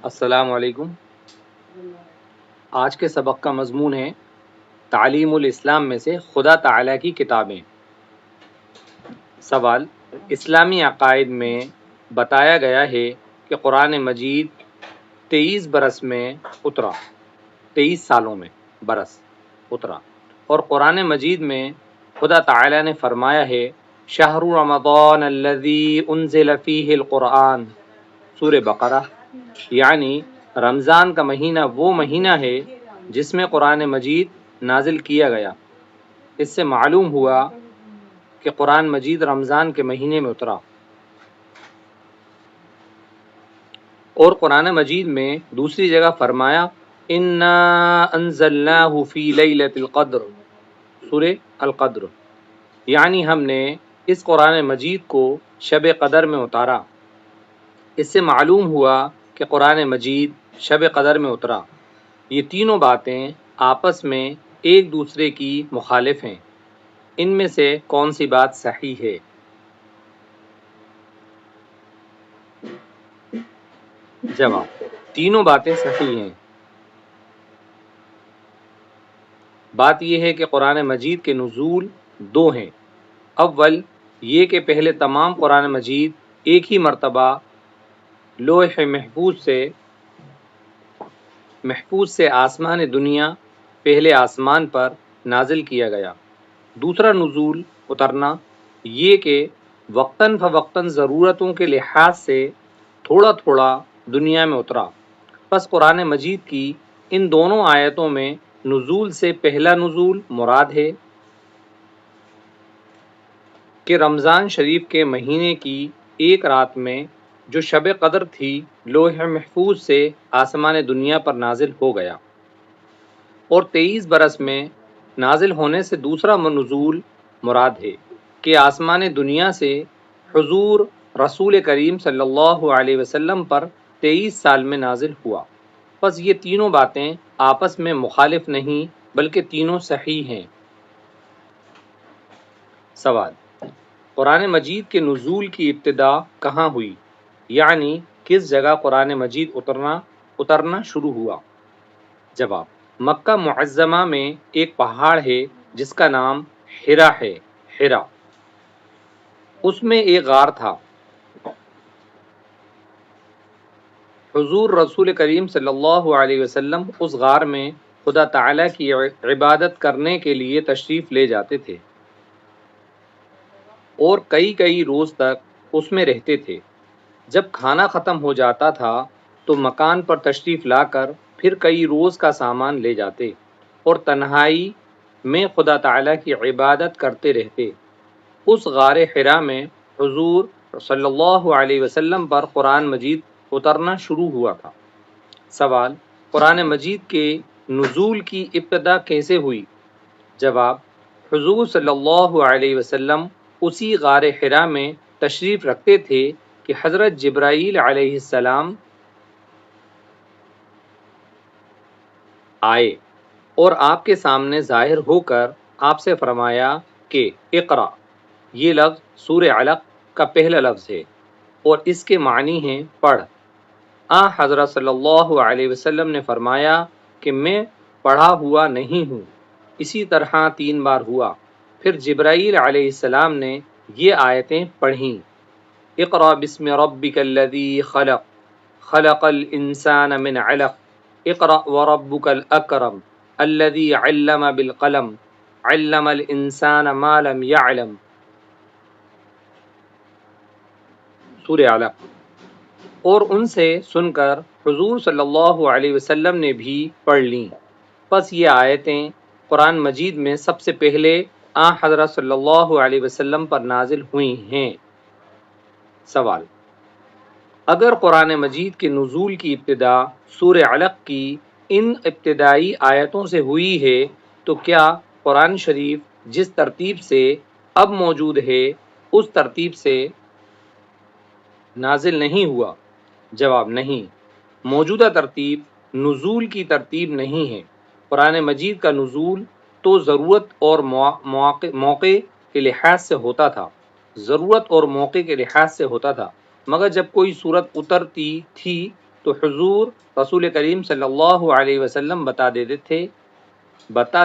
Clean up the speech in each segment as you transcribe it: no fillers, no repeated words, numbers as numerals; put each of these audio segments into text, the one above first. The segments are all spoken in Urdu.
السلام علیکم۔ آج کے سبق کا مضمون ہے تعلیم الاسلام میں سے خدا تعالیٰ کی کتابیں۔ سوال: اسلامی عقائد میں بتایا گیا ہے کہ قرآن مجید 23 برس میں اترا، 23 سالوں میں برس اترا، اور قرآن مجید میں خدا تعالیٰ نے فرمایا ہے شہر رمضان الذی انزل فیہ القرآن، سورہ بقرہ، یعنی رمضان کا مہینہ وہ مہینہ ہے جس میں قرآن مجید نازل کیا گیا۔ اس سے معلوم ہوا کہ قرآن مجید رمضان کے مہینے میں اترا، اور قرآن مجید میں دوسری جگہ فرمایا انا انزلناہ فی لیلۃ القدر، سورہ القدر، یعنی ہم نے اس قرآن مجید کو شب قدر میں اتارا۔ اس سے معلوم ہوا کہ قرآن مجید شب قدر میں اترا۔ یہ تینوں باتیں آپس میں ایک دوسرے کی مخالف ہیں، ان میں سے کون سی بات صحیح ہے؟ جواب: تینوں باتیں صحیح ہیں۔ بات یہ ہے کہ قرآن مجید کے نزول دو ہیں۔ اول یہ کہ پہلے تمام قرآن مجید ایک ہی مرتبہ لوح محفوظ سے آسمان دنیا پہلے آسمان پر نازل کیا گیا۔ دوسرا نزول اترنا یہ کہ وقتاً فوقتاً ضرورتوں کے لحاظ سے تھوڑا تھوڑا دنیا میں اترا۔ پس قرآن مجید کی ان دونوں آیتوں میں نزول سے پہلا نزول مراد ہے کہ رمضان شریف کے مہینے کی ایک رات میں جو شب قدر تھی لوح محفوظ سے آسمان دنیا پر نازل ہو گیا، اور 23 برس میں نازل ہونے سے دوسرا نزول مراد ہے کہ آسمان دنیا سے حضور رسول کریم صلی اللہ علیہ وسلم پر 23 سال میں نازل ہوا۔ پس یہ تینوں باتیں آپس میں مخالف نہیں بلکہ تینوں صحیح ہیں۔ سوال: قرآن مجید کے نزول کی ابتدا کہاں ہوئی، یعنی کس جگہ قرآن مجید اترنا شروع ہوا؟ جواب: مکہ معظمہ میں ایک پہاڑ ہے جس کا نام حرا ہے، حرا، اس میں ایک غار تھا۔ حضور رسول کریم صلی اللہ علیہ وسلم اس غار میں خدا تعالیٰ کی عبادت کرنے کے لیے تشریف لے جاتے تھے اور کئی روز تک اس میں رہتے تھے۔ جب کھانا ختم ہو جاتا تھا تو مکان پر تشریف لا کر پھر کئی روز کا سامان لے جاتے اور تنہائی میں خدا تعالیٰ کی عبادت کرتے رہتے۔ اس غار حرا میں حضور صلی اللہ علیہ وسلم پر قرآن مجید اترنا شروع ہوا تھا۔ سوال: قرآن مجید کے نزول کی ابتدا کیسے ہوئی؟ جواب: حضور صلی اللہ علیہ وسلم اسی غار حرا میں تشریف رکھتے تھے کہ حضرت جبرائیل علیہ السلام آئے اور آپ کے سامنے ظاہر ہو کر آپ سے فرمایا کہ اقرأ۔ یہ لفظ سورہ علق کا پہلا لفظ ہے اور اس کے معنی ہیں پڑھ۔ حضرت صلی اللہ علیہ وسلم نے فرمایا کہ میں پڑھا ہوا نہیں ہوں۔ اسی طرح 3 بار ہوا۔ پھر جبرائیل علیہ السلام نے یہ آیتیں پڑھیں: اقرأ بسم ربک الذی خلق، خلق الانسان من علق، اقرأ وربک الاکرم الذی علم بالقلم، علم الانسان ما لم يعلم، سورہ علق۔ اور ان سے سن کر حضور صلی اللہ علیہ وسلم نے بھی پڑھ لیں۔ پس یہ آیتیں قرآن مجید میں سب سے پہلے حضرت صلی اللہ علیہ وسلم پر نازل ہوئی ہیں۔ سوال: اگر قرآن مجید کے نزول کی ابتدا سورہ علق کی ان ابتدائی آیتوں سے ہوئی ہے تو کیا قرآن شریف جس ترتیب سے اب موجود ہے اس ترتیب سے نازل نہیں ہوا؟ جواب: نہیں، موجودہ ترتیب نزول کی ترتیب نہیں ہے۔ قرآن مجید کا نزول تو ضرورت اور موقع کے لحاظ سے ہوتا تھا، ضرورت اور موقع کے لحاظ سے ہوتا تھا، مگر جب کوئی صورت اترتی تھی تو حضور رسول کریم صلی اللہ علیہ وسلم بتا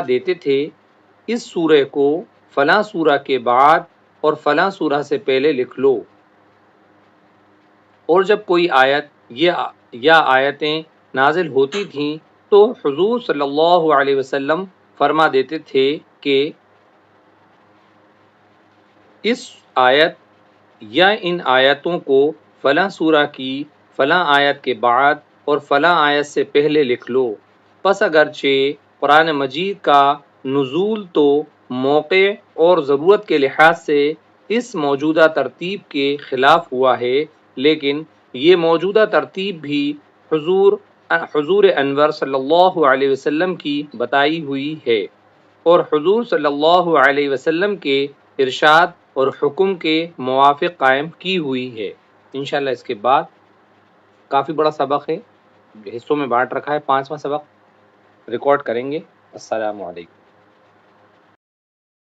دیتے تھے اس سورہ کو فلاں سورہ کے بعد اور فلاں سورہ سے پہلے لکھ لو، اور جب کوئی آیت یا آیتیں نازل ہوتی تھیں تو حضور صلی اللہ علیہ وسلم فرما دیتے تھے کہ اس آیت یا ان آیتوں کو فلاں سورہ کی فلاں آیت کے بعد اور فلاں آیت سے پہلے لکھ لو۔ پس اگرچہ قرآن مجید کا نزول تو موقع اور ضرورت کے لحاظ سے اس موجودہ ترتیب کے خلاف ہوا ہے، لیکن یہ موجودہ ترتیب بھی حضور انور صلی اللہ علیہ وسلم کی بتائی ہوئی ہے اور حضور صلی اللہ علیہ وسلم کے ارشاد اور حکم کے موافق قائم کی ہوئی ہے۔ انشاءاللہ اس کے بعد کافی بڑا سبق ہے، حصوں میں بانٹ رکھا ہے، 5واں سبق ریکارڈ کریں گے۔ السلام علیکم۔